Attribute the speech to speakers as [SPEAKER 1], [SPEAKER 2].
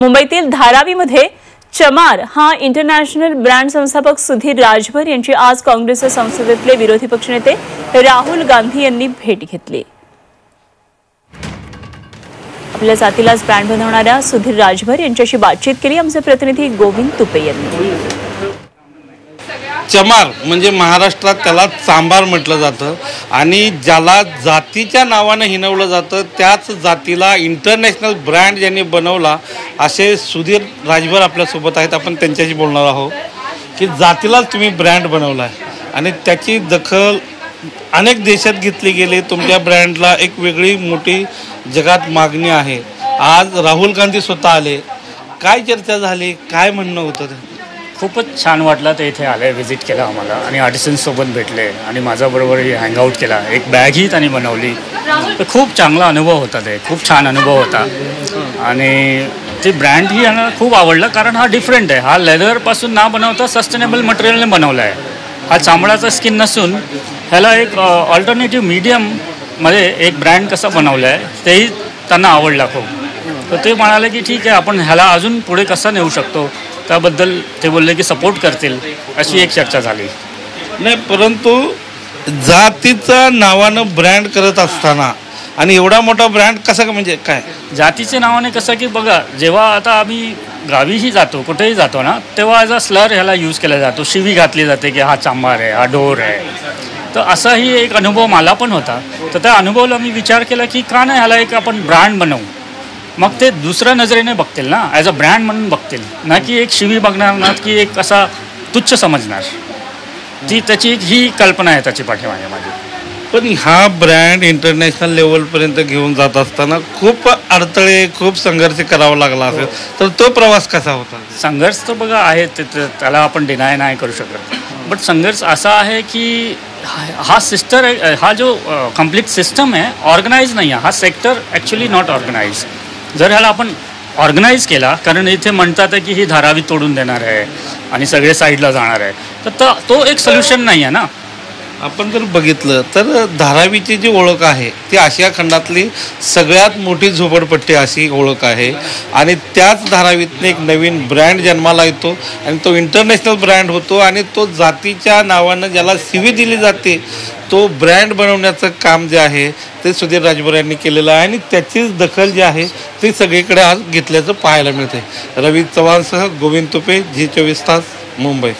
[SPEAKER 1] मुंबईतील धारावीमध्ये चमार हा इंटरनॅशनल ब्रँड संस्थापक सुधीर राजभर यांची आज काँग्रेसच्या संसदेतले विरोधी पक्षनेते राहुल गांधी यांनी भेट घेतली। आपल्या जातीलाच ब्रँड बनवणाऱ्या सुधीर राजभर यांच्याशी बातचीत केली आमचे प्रतिनिधी गोविंद तुपे यांनी।
[SPEAKER 2] चमार म्हणजे महाराष्ट्रात त्याला चांभार म्हटलं जातं आणि ज्याला जातीच्या नावाने हिणवलं जातं त्याच जातीला इंटरनॅशनल ब्रँड ज्यांनी बनवला असे सुधीर राजभर आपल्यासोबत आहेत। आपण त्यांच्याशी बोलणार आहोत की जातीलाच तुम्ही ब्रँड बनवला आहे आणि त्याची दखल अनेक देशात घेतली गेली। तुमच्या ब्रँडला एक वेगळी मोठी जगात मागणी आहे। आज राहुल गांधी स्वतः आले, काय चर्चा झाली, काय म्हणणं होतं ते?
[SPEAKER 3] खूपच छान वाटलं ते इथे आले, व्हिजिट केला आम्हाला आणि आर्टिसन्ससोबत भेटले आणि माझ्याबरोबर हँगआउट केला। एक बॅगही त्यांनी बनवली, तर खूप चांगला अनुभव होता, ते खूप छान अनुभव होता आणि ते ब्रँडही यांना खूप आवडलं कारण हा डिफरंट आहे। हा लेदरपासून ना बनवता सस्टेनेबल मटेरियलने बनवला आहे। हा चामड्याचा स्किन नसून ह्याला एक ऑल्टरनेटिव्ह मीडियममध्ये एक ब्रँड कसा बनवला आहे तेही त्यांना आवडला खूप। तर ते म्हणाले की ठीक आहे, आपण ह्याला अजून पुढे कसं नेऊ शकतो त्याबद्दल ते बोलले की सपोर्ट करतील, अशी एक चर्चा झाली।
[SPEAKER 2] नाही, परंतु जातीच्या नावानं ब्रँड करत असताना आणि एवढा मोठा ब्रँड कसा, म्हणजे काय
[SPEAKER 3] जातीच्या नावाने कसं की बघा, जेव्हा आता आम्ही गावीही जातो, कुठेही जातो ना, तेव्हा ॲज अ स्लर ह्याला यूज केला जातो, शिवी घातली जाते की हा चांभार आहे, हा ढोर आहे। तर असाही एक अनुभव मला पण होता। तर त्या अनुभवाला मी विचार केला की का नाही ह्याला एक आपण ब्रँड बनवू, मग ते दुसऱ्या नजरेने बघतील ना, ॲज अ ब्रँड म्हणून बघतील ना की एक शिवी बघणार ना की एक असा तुच्छ समजणार। ती त्याची ही कल्पना आहे त्याची पाठीमागे माझी।
[SPEAKER 2] पण हा ब्रँड इंटरनॅशनल लेवलपर्यंत घेऊन जात असताना खूप अडथळे, खूप संघर्ष करावा लागला असेल, तर तो प्रवास कसा होता?
[SPEAKER 3] संघर्ष तर बघा आहे, त्याला आपण डिनाय नाही करू शकत, बट संघर्ष असा आहे की हा जो कंप्लीट सिस्टम आहे ऑर्गनाइज नाही आहे। हा सेक्टर ॲक्च्युली नॉट ऑर्गनाइज। जर ह्याला आपण ऑर्गनाइज केला, कारण इथे म्हणतात आहे की ही धारावी तोडून देणार आहे आणि सगळे साईडला जाणार आहे, तर तो एक सोल्युशन नाही आहे ना।
[SPEAKER 2] आपण जर बघितलं तर धारावीची जी ओळख आहे ती आशिया खंडातली सगळ्यात मोठी झोपडपट्टी अशी ओळख आहे आणि त्याच धारावीतनं एक नवीन ब्रँड जन्माला येतो आणि तो इंटरनॅशनल ब्रँड होतो आणि तो जातीच्या नावानं ज्याला शिवी दिली जाते तो ब्रँड बनवण्याचं काम जे आहे ते सुधीर राजभर यांनी केलेलं आहे आणि त्याचीच दखल जी आहे ती सगळीकडे आज घेतल्याचं पाहायला मिळते। रवी चव्हाणसह गोविंद तुपे, झी 24 तास, मुंबई।